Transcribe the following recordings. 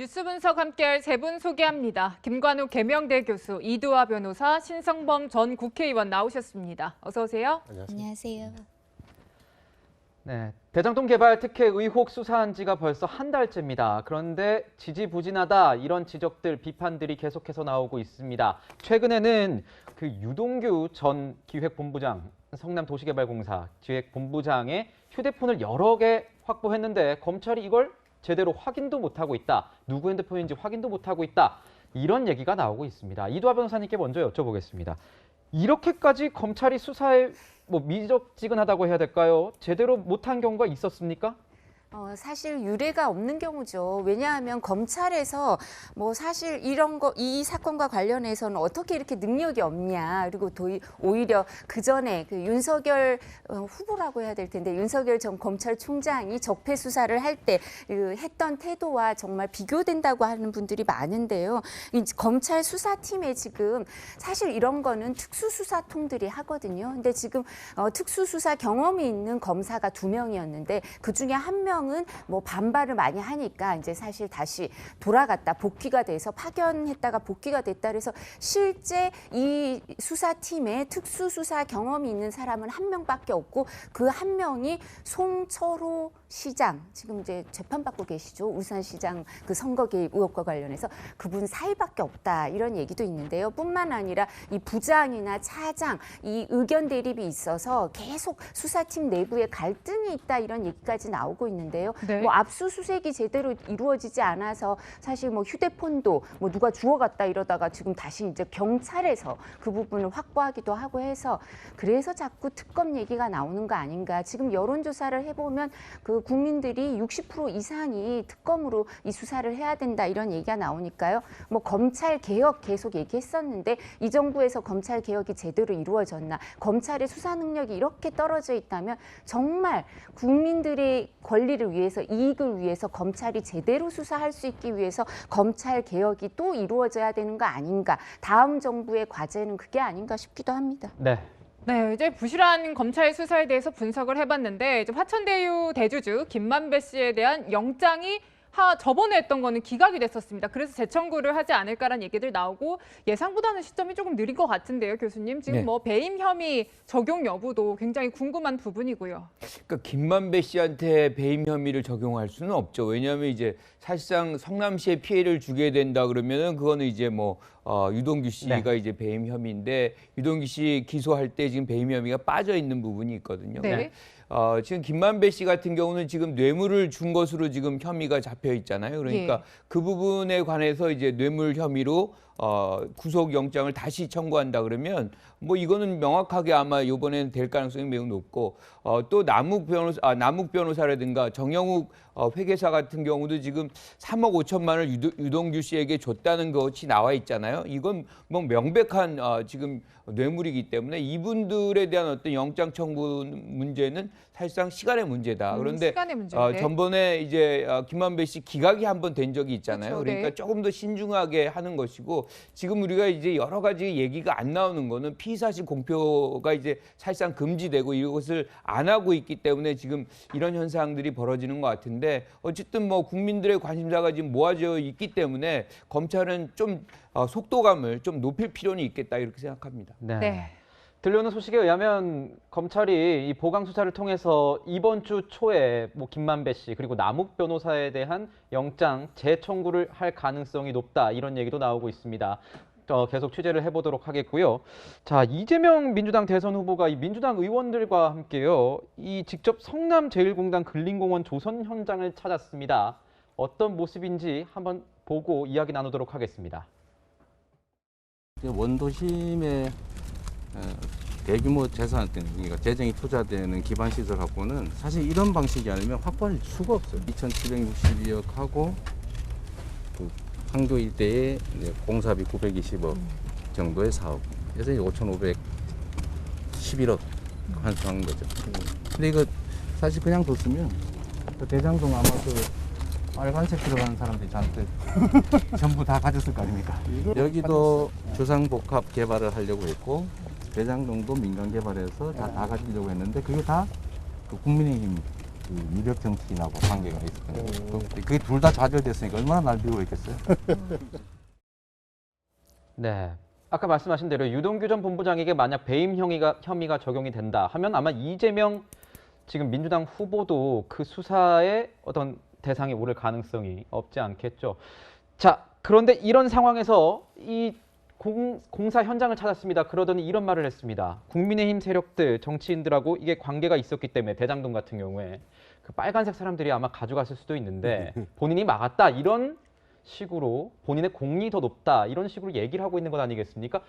뉴스 분석 함께할 세 분 소개합니다. 김관우 계명대 교수, 이두화 변호사, 신성범 전 국회의원 나오셨습니다. 어서 오세요. 안녕하세요. 네, 대장동 개발 특혜 의혹 수사한 지가 벌써 한 달째입니다. 그런데 지지부진하다 이런 지적들, 비판들이 계속해서 나오고 있습니다. 최근에는 그 유동규 전 기획본부장, 성남도시개발공사 기획본부장의 휴대폰을 여러 개 확보했는데 검찰이 이걸 제대로 확인도 못하고 있다. 누구 핸드폰인지 확인도 못하고 있다. 이런 얘기가 나오고 있습니다. 이두화 변호사님께 먼저 여쭤보겠습니다. 이렇게까지 검찰이 수사에 미적지근하다고 해야 될까요? 제대로 못한 경우가 있었습니까? 사실 유례가 없는 경우죠. 왜냐하면 검찰에서 사실 이 사건과 관련해서는 어떻게 이렇게 능력이 없냐. 그리고 오히려 그 전에 그 윤석열 후보라고 해야 될 텐데 윤석열 전 검찰총장이 적폐 수사를 할 때 했던 태도와 정말 비교된다고 하는 분들이 많은데요. 이 검찰 수사팀에 지금 사실 이런 거는 특수수사통들이 하거든요. 근데 지금 특수수사 경험이 있는 검사가 2명이었는데 그 중에 1명 은 반발을 많이 하니까 이제 사실 다시 돌아갔다 복귀가 돼서 파견했다가 복귀가 됐다 그래서 실제 이 수사팀에 특수수사 경험이 있는 사람은 1명밖에 없고 그 1명이 송철호 시장 지금 이제 재판받고 계시죠. 울산시장 그 선거 개입 의혹과 관련해서 그분 사이밖에 없다 이런 얘기도 있는데요. 뿐만 아니라 이 부장이나 차장 이 의견 대립이 있어서 계속 수사팀 내부에 갈등이 있다 이런 얘기까지 나오고 있는데요. 네. 압수수색이 제대로 이루어지지 않아서 사실 휴대폰도 누가 주워갔다 이러다가 지금 다시 이제 경찰에서 그 부분을 확보하기도 하고 해서 그래서 자꾸 특검 얘기가 나오는 거 아닌가. 지금 여론조사를 해보면 그 국민들이 60% 이상이 특검으로 이 수사를 해야 된다 이런 얘기가 나오니까요. 검찰 개혁 계속 얘기했었는데 이 정부에서 검찰 개혁이 제대로 이루어졌나. 검찰의 수사 능력이 이렇게 떨어져 있다면 정말 국민들의 권리를 위해서 이익을 위해서 검찰이 제대로 수사할 수 있기 위해서 검찰 개혁이 또 이루어져야 되는 거 아닌가. 다음 정부의 과제는 그게 아닌가 싶기도 합니다. 네. 네, 이제 부실한 검찰 수사에 대해서 분석을 해봤는데 이제 화천대유 대주주 김만배 씨에 대한 영장이 저번에 했던 거는 기각이 됐었습니다. 그래서 재청구를 하지 않을까라는 얘기들 나오고 예상보다는 시점이 조금 느린 것 같은데요, 교수님. 지금 네. 배임 혐의 적용 여부도 굉장히 궁금한 부분이고요. 그러니까 김만배 씨한테 배임 혐의를 적용할 수는 없죠. 왜냐하면 이제 사실상 성남시에 피해를 주게 된다 그러면은 그거는 이제 유동규 씨가 네. 이제 배임 혐의인데 유동규 씨 기소할 때 지금 배임 혐의가 빠져 있는 부분이 있거든요. 네. 지금 김만배 씨 같은 경우는 지금 뇌물을 준 것으로 지금 혐의가 잡혀 있잖아요. 그러니까 예. 그 부분에 관해서 이제 뇌물 혐의로 구속영장을 다시 청구한다 그러면 이거는 명확하게 아마 이번에는 될 가능성이 매우 높고 또 남욱 변호사라든가 정영욱 회계사 같은 경우도 지금 3억 5천만 원을 유동규 씨에게 줬다는 것이 나와 있잖아요. 이건 명백한 지금 뇌물이기 때문에 이분들에 대한 어떤 영장 청구 문제는 사실상 시간의 문제다. 그런데 시간의 문제인데. 전번에 이제 김만배 씨 기각이 한번 된 적이 있잖아요. 그렇죠, 그러니까 네. 조금 더 신중하게 하는 것이고 지금 우리가 이제 여러 가지 얘기가 안 나오는 거는 피의사실 공표가 이제 사실상 금지되고 이것을 안 하고 있기 때문에 지금 이런 현상들이 벌어지는 것 같은데 어쨌든 국민들의 관심사가 지금 모아져 있기 때문에 검찰은 좀 속도감을 좀 높일 필요는 있겠다 이렇게 생각합니다. 네. 네. 들려오는 소식에 의하면 검찰이 이 보강 수사를 통해서 이번 주 초에 김만배 씨 그리고 남욱 변호사에 대한 영장 재청구를 할 가능성이 높다 이런 얘기도 나오고 있습니다. 계속 취재를 해보도록 하겠고요. 자, 이재명 민주당 대선 후보가 이 민주당 의원들과 함께요. 이 직접 성남제일공단 근린공원 조성 현장을 찾았습니다. 어떤 모습인지 한번 보고 이야기 나누도록 하겠습니다. 원도심의 대규모 재산, 그러니까 재정이 투자되는 기반 시설하고는 사실 이런 방식이 아니면 확보할 수가 없어요. 2,762억하고 그 황도 일대에 공사비 920억 정도의 사업. 그래서 5,511억 환수한 거죠. 근데 이거 사실 그냥 뒀으면 그 대장동 아마 그 빨간색 들어가는 사람들이 잔뜩 전부 다 가졌을 거 아닙니까? 여기도 주상복합 개발을 하려고 했고 대장동도 민간 개발해서 다 가지려고 했는데 그게 다 그 국민의힘 그 유력 정치인하고 관계가 있었거든요. 그게 둘 다 좌절됐으니까 얼마나 날 미워했겠어요. 네. 아까 말씀하신 대로 유동규 전 본부장에게 만약 배임 혐의가 적용이 된다 하면 아마 이재명 지금 민주당 후보도 그 수사의 어떤 대상에 오를 가능성이 없지 않겠죠. 자, 그런데 이런 상황에서 이 공사 현장을 찾았습니다. 그러더니 이런 말을 했습니다. 국민의힘 세력들, 정치인들하고 이게 관계가 있었기 때문에 대장동 같은 경우에 그 빨간색 사람들이 아마 가져갔을 수도 있는데 본인이 막았다 이런 식으로 본인의 공이 더 높다 이런 식으로 얘기를 하고 있는 것 아니겠습니까?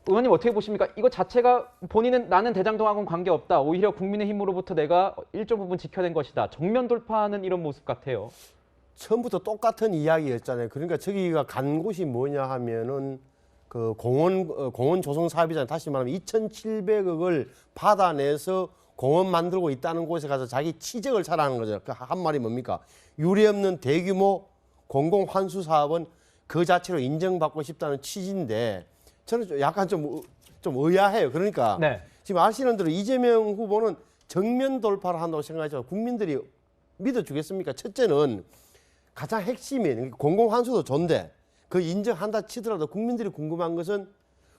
의원님 어떻게 보십니까? 이거 자체가 본인은 나는 대장동하고는 관계없다. 오히려 국민의힘으로부터 내가 일정 부분 지켜낸 것이다. 정면 돌파하는 이런 모습 같아요. 처음부터 똑같은 이야기였잖아요. 그러니까 저기가 간 곳이 뭐냐 하면은 그 공원 조성 사업이잖아요. 다시 말하면 2,700억을 받아내서 공원 만들고 있다는 곳에 가서 자기 치적을 차라는 거죠. 그 한 말이 뭡니까? 유례 없는 대규모 공공 환수 사업은 그 자체로 인정받고 싶다는 취지인데 저는 약간 좀 의아해요. 그러니까 네. 지금 아시는 대로 이재명 후보는 정면 돌파를 한다고 생각하지만 국민들이 믿어주겠습니까? 첫째는 가장 핵심인 공공 환수도 좋은데 그 인정한다 치더라도 국민들이 궁금한 것은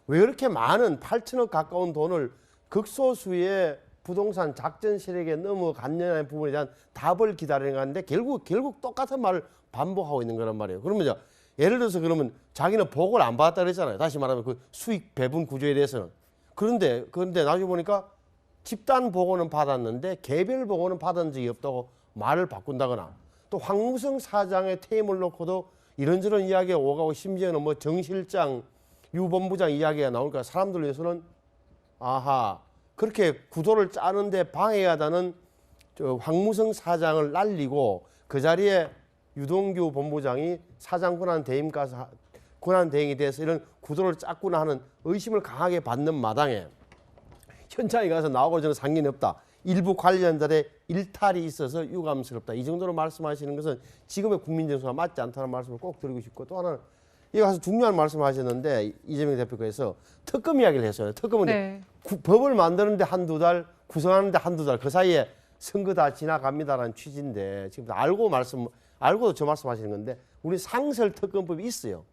왜 이렇게 많은 8천억 가까운 돈을 극소수의 부동산 작전 세력에 넘어갔냐는 부분에 대한 답을 기다리는 건데 결국 똑같은 말을 반복하고 있는 거란 말이에요. 그러면 예를 들어서 그러면 자기는 보고를 안 받았다 그랬잖아요. 다시 말하면 그 수익 배분 구조에 대해서는. 그런데 나중에 보니까 집단 보고는 받았는데 개별 보고는 받은 적이 없다고 말을 바꾼다거나 또 황무성 사장의 퇴임을 놓고도 이런저런 이야기가 오가고 심지어는 뭐 정 실장, 유 본부장 이야기가 나오니까 사람들 위해서는 아하 그렇게 구도를 짜는데 방해하다는 황무성 사장을 날리고 그 자리에 유동규 본부장이 사장 권한 대행 가서 권한 대행이 돼서 이런 구도를 짰구나 하는 의심을 강하게 받는 마당에 현장에 가서 나오고 저는 상관이 없다. 일부 관련자들의 일탈이 있어서 유감스럽다. 이 정도로 말씀하시는 것은 지금의 국민 정서가 맞지 않다는 말씀을 꼭 드리고 싶고 또 하나는 이거 가서 중요한 말씀하셨는데 이재명 대표께서 특검 이야기를 했어요. 특검은 네. 법을 만드는데 한두 달, 구성하는데 한두 달 그 사이에 선거 다 지나갑니다라는 취지인데 지금 알고도 저 말씀하시는 건데 우리 상설특검법이 있어요.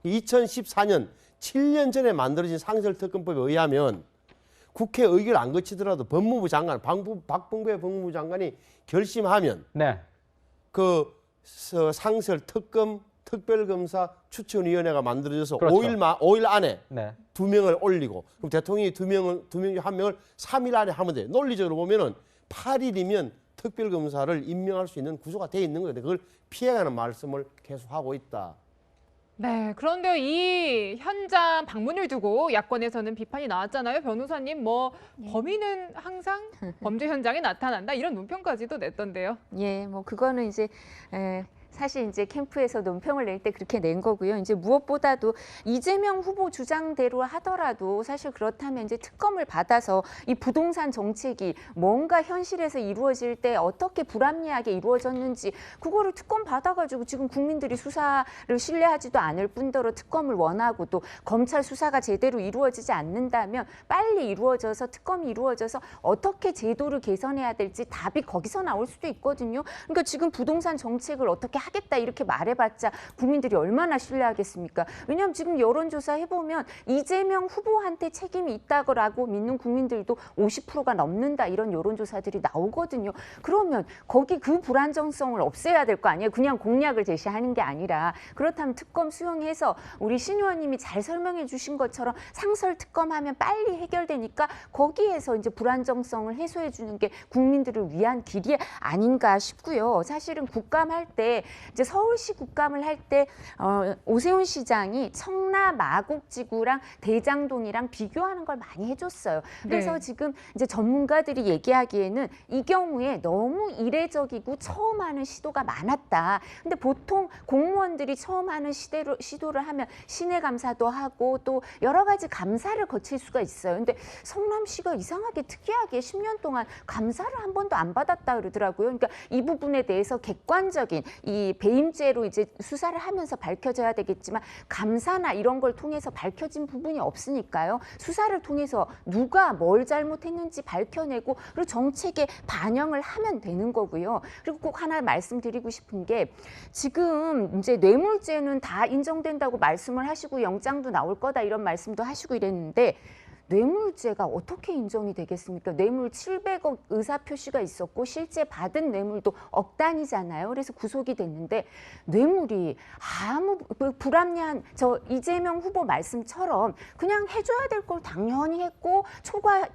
2014년 7년 전에 만들어진 상설특검법에 의하면 국회 의결 안 거치더라도 법무부 장관, 박범계 법무부 장관이 결심하면 네. 그 상설 특검 특별검사 추천위원회가 만들어져서 그렇죠. 5일 안에 네. 2명을 올리고 그럼 대통령이 2명 중 1명을 3일 안에 하면 돼요. 논리적으로 보면은 8일이면 특별검사를 임명할 수 있는 구조가 돼 있는 거예요. 그걸 피해가는 말씀을 계속하고 있다. 네, 그런데 이 현장 방문을 두고 야권에서는 비판이 나왔잖아요. 변호사님, 범인은 항상 범죄 현장에 나타난다 이런 논평까지도 냈던데요. 예, 뭐 그거는 이제 사실 이제 캠프에서 논평을 낼 때 그렇게 낸 거고요. 이제 무엇보다도 이재명 후보 주장대로 하더라도 사실 그렇다면 이제 특검을 받아서 이 부동산 정책이 뭔가 현실에서 이루어질 때 어떻게 불합리하게 이루어졌는지 그거를 특검 받아가지고 지금 국민들이 수사를 신뢰하지도 않을 뿐더러 특검을 원하고 또 검찰 수사가 제대로 이루어지지 않는다면 빨리 이루어져서 특검이 이루어져서 어떻게 제도를 개선해야 될지 답이 거기서 나올 수도 있거든요. 그러니까 지금 부동산 정책을 어떻게 하겠다 이렇게 말해봤자 국민들이 얼마나 신뢰하겠습니까? 왜냐하면 지금 여론조사 해보면 이재명 후보한테 책임이 있다고 믿는 국민들도 50%가 넘는다 이런 여론조사들이 나오거든요. 그러면 거기 그 불안정성을 없애야 될 거 아니에요? 그냥 공약을 제시하는 게 아니라 그렇다면 특검 수용해서 우리 신 의원님이 잘 설명해 주신 것처럼 상설 특검하면 빨리 해결되니까 거기에서 이제 불안정성을 해소해 주는 게 국민들을 위한 길이 아닌가 싶고요. 사실은 국감할 때 이제 서울시 국감을 할 때 오세훈 시장이 청라 마곡지구랑 대장동이랑 비교하는 걸 많이 해줬어요. 그래서 네. 지금 이제 전문가들이 얘기하기에는 이 경우에 너무 이례적이고 처음 하는 시도가 많았다. 근데 보통 공무원들이 처음 하는 시도를 하면 신의 감사도 하고 또 여러 가지 감사를 거칠 수가 있어요. 근데 성남시가 이상하게 특이하게 10년 동안 감사를 한 번도 안 받았다 그러더라고요. 그러니까 이 부분에 대해서 객관적인 이 이 배임죄로 이제 수사를 하면서 밝혀져야 되겠지만 감사나 이런 걸 통해서 밝혀진 부분이 없으니까요. 수사를 통해서 누가 뭘 잘못했는지 밝혀내고 그리고 정책에 반영을 하면 되는 거고요. 그리고 꼭 하나 말씀드리고 싶은 게 지금 이제 뇌물죄는 다 인정된다고 말씀을 하시고 영장도 나올 거다 이런 말씀도 하시고 이랬는데 뇌물죄가 어떻게 인정이 되겠습니까? 뇌물 700억 의사표시가 있었고 실제 받은 뇌물도 억 단위잖아요. 그래서 구속이 됐는데 뇌물이 아무 불합리한 저 이재명 후보 말씀처럼 그냥 해줘야 될 걸 당연히 했고 초과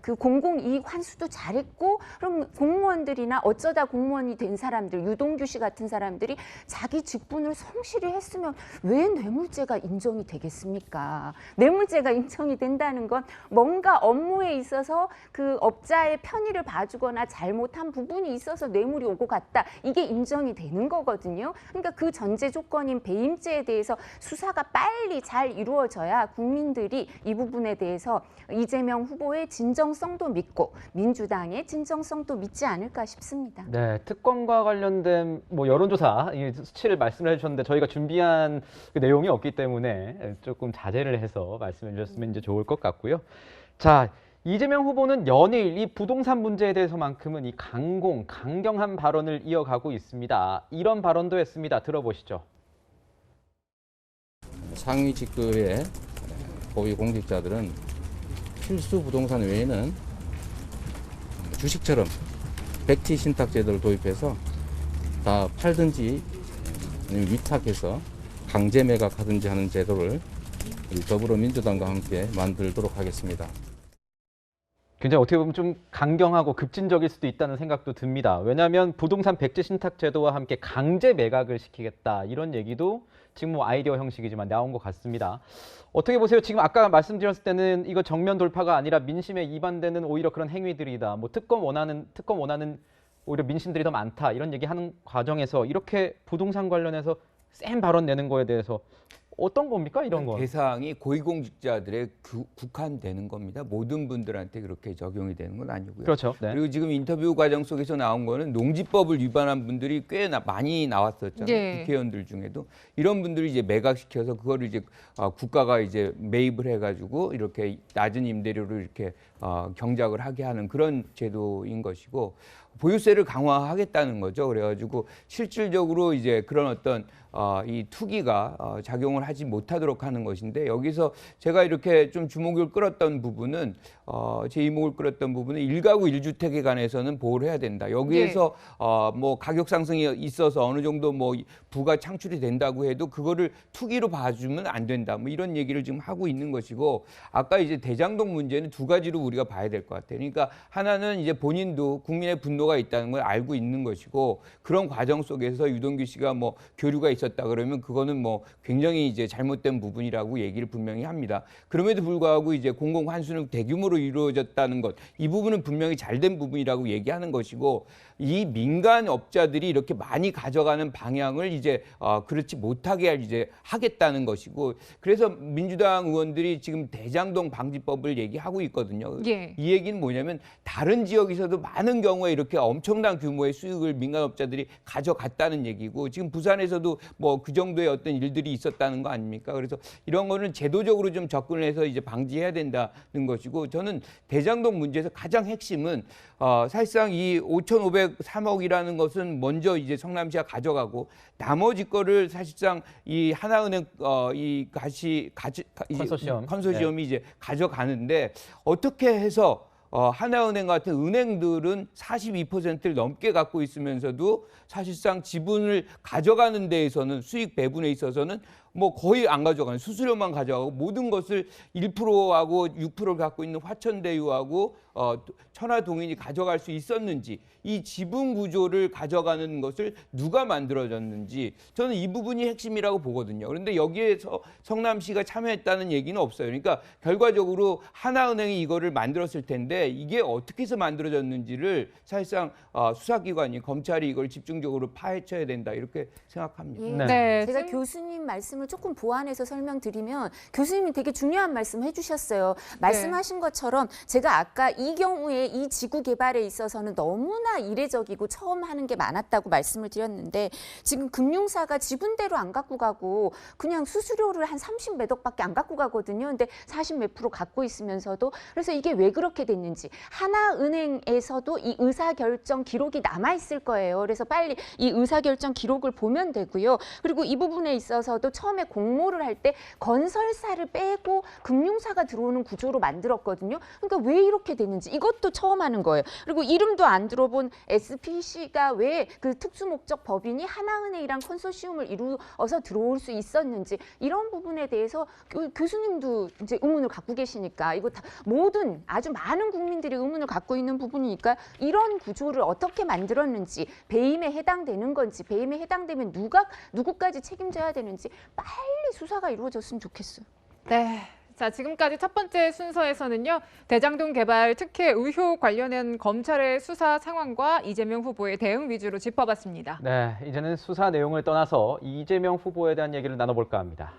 그 공공이익 환수도 잘했고 그럼 공무원들이나 어쩌다 공무원이 된 사람들 유동규 씨 같은 사람들이 자기 직분을 성실히 했으면 왜 뇌물죄가 인정이 되겠습니까? 뇌물죄가 인정이 된다는 건 뭔가 업무에 있어서 그 업자의 편의를 봐주거나 잘못한 부분이 있어서 뇌물이 오고 갔다. 이게 인정이 되는 거거든요. 그러니까 그 전제 조건인 배임죄에 대해서 수사가 빨리 잘 이루어져야 국민들이 이 부분에 대해서 이재명 후보의 진정성도 믿고 민주당의 진정성도 믿지 않을까 싶습니다. 네, 특검과 관련된 뭐 여론조사 이 수치를 말씀을 해주셨는데 저희가 준비한 그 내용이 없기 때문에 조금 자제를 해서 말씀해 주셨으면 이제 좋을 것 같고요. 자, 이재명 후보는 연일 이 부동산 문제에 대해서만큼은 이 강경한 발언을 이어가고 있습니다. 이런 발언도 했습니다. 들어보시죠. 상위 직급의 고위 공직자들은 필수 부동산 외에는 주식처럼 백지 신탁 제도를 도입해서 다 팔든지 아니면 위탁해서 강제 매각하든지 하는 제도를 더불어민주당과 함께 만들도록 하겠습니다. 굉장히 어떻게 보면 좀 강경하고 급진적일 수도 있다는 생각도 듭니다. 왜냐하면 부동산 백지 신탁 제도와 함께 강제 매각을 시키겠다 이런 얘기도 지금 뭐 아이디어 형식이지만 나온 것 같습니다. 어떻게 보세요? 지금 아까 말씀드렸을 때는 이거 정면 돌파가 아니라 민심에 이반되는 오히려 그런 행위들이다. 뭐 특검 원하는 오히려 민심들이 더 많다 이런 얘기하는 과정에서 이렇게 부동산 관련해서 센 발언 내는 거에 대해서 어떤 겁니까 이런 거? 대상이 고위공직자들에 국한되는 겁니다. 모든 분들한테 그렇게 적용이 되는 건 아니고요. 그렇죠. 네. 그리고 지금 인터뷰 과정 속에서 나온 거는 농지법을 위반한 분들이 꽤 많이 나왔었잖아요. 네. 국회의원들 중에도 이런 분들이 이제 매각시켜서 그거를 이제 국가가 이제 매입을 해가지고 이렇게 낮은 임대료를 이렇게 경작을 하게 하는 그런 제도인 것이고 보유세를 강화하겠다는 거죠. 그래가지고 실질적으로 이제 그런 어떤 이 투기가 작용을 하지 못하도록 하는 것인데 여기서 제가 이렇게 좀 주목을 끌었던 부분은 제 이목을 끌었던 부분은 1가구 1주택에 관해서는 보호를 해야 된다. 여기에서 뭐 가격 상승이 있어서 어느 정도 뭐 부가 창출이 된다고 해도 그거를 투기로 봐주면 안 된다. 뭐 이런 얘기를 지금 하고 있는 것이고 아까 이제 대장동 문제는 두 가지로 우리가 봐야 될 것 같아요. 그러니까 하나는 이제 본인도 국민의 분노가 있다는 걸 알고 있는 것이고 그런 과정 속에서 유동규 씨가 뭐 교류가 있었다 그러면 그거는 뭐 굉장히 이제 잘못된 부분이라고 얘기를 분명히 합니다. 그럼에도 불구하고 이제 공공 환수는 대규모로 이루어졌다는 것, 이 부분은 분명히 잘된 부분이라고 얘기하는 것이고 이 민간 업자들이 이렇게 많이 가져가는 방향을 이제 그렇지 못하게 이제 하겠다는 것이고 그래서 민주당 의원들이 지금 대장동 방지법을 얘기하고 있거든요. 예. 이 얘기는 뭐냐면 다른 지역에서도 많은 경우에 이렇게 엄청난 규모의 수익을 민간업자들이 가져갔다는 얘기고 지금 부산에서도 뭐 그 정도의 어떤 일들이 있었다는 거 아닙니까? 그래서 이런 거는 제도적으로 좀 접근을 해서 이제 방지해야 된다는 것이고 저는 대장동 문제에서 가장 핵심은 사실상 이 5,503억이라는 것은 먼저 이제 성남시가 가져가고 나머지 거를 사실상 이 하나은행 이 컨소시엄이 이제 가져가는데 어떻게 해서 하나은행 같은 은행들은 42%를 넘게 갖고 있으면서도 사실상 지분을 가져가는 데에서는 수익 배분에 있어서는 뭐 거의 안 가져가는 수수료만 가져가고 모든 것을 1%하고 6%를 갖고 있는 화천대유하고 천화동인이 가져갈 수 있었는지 이 지분 구조를 가져가는 것을 누가 만들어졌는지 저는 이 부분이 핵심이라고 보거든요. 그런데 여기에서 성남시가 참여했다는 얘기는 없어요. 그러니까 결과적으로 하나은행이 이거를 만들었을 텐데 이게 어떻게 해서 만들어졌는지를 사실상 수사기관이 검찰이 이걸 집중적으로 파헤쳐야 된다 이렇게 생각합니다. 예. 네. 네, 제가 지금- 교수님 말씀을 부분을 조금 보완해서 설명드리면 교수님이 되게 중요한 말씀 해주셨어요. 말씀하신 것처럼 제가 아까 이 경우에 이 지구 개발에 있어서는 너무나 이례적이고 처음 하는 게 많았다고 말씀을 드렸는데 지금 금융사가 지분대로 안 갖고 가고 그냥 수수료를 한 30몇 억밖에 안 갖고 가거든요. 근데 40 몇 프로 갖고 있으면서도 그래서 이게 왜 그렇게 됐는지 하나은행에서도 이 의사결정 기록이 남아있을 거예요. 그래서 빨리 이 의사결정 기록을 보면 되고요. 그리고 이 부분에 있어서도 처음에 공모를 할 때 건설사를 빼고 금융사가 들어오는 구조로 만들었거든요. 그러니까 왜 이렇게 됐는지 이것도 처음 하는 거예요. 그리고 이름도 안 들어본 SPC가 왜 그 특수목적 법인이 하나은행이랑 컨소시엄을 이루어서 들어올 수 있었는지 이런 부분에 대해서 교수님도 이제 의문을 갖고 계시니까 이거 다 모든 아주 많은 국민들이 의문을 갖고 있는 부분이니까 이런 구조를 어떻게 만들었는지 배임에 해당되는 건지 배임에 해당되면 누구까지 책임져야 되는지 빨리 수사가 이루어졌으면 좋겠어요. 네. 자, 지금까지 첫 번째 순서에서는요. 대장동 개발 특혜 의혹 관련한 검찰의 수사 상황과 이재명 후보의 대응 위주로 짚어봤습니다. 네, 이제는 수사 내용을 떠나서 이재명 후보에 대한 얘기를 나눠볼까 합니다.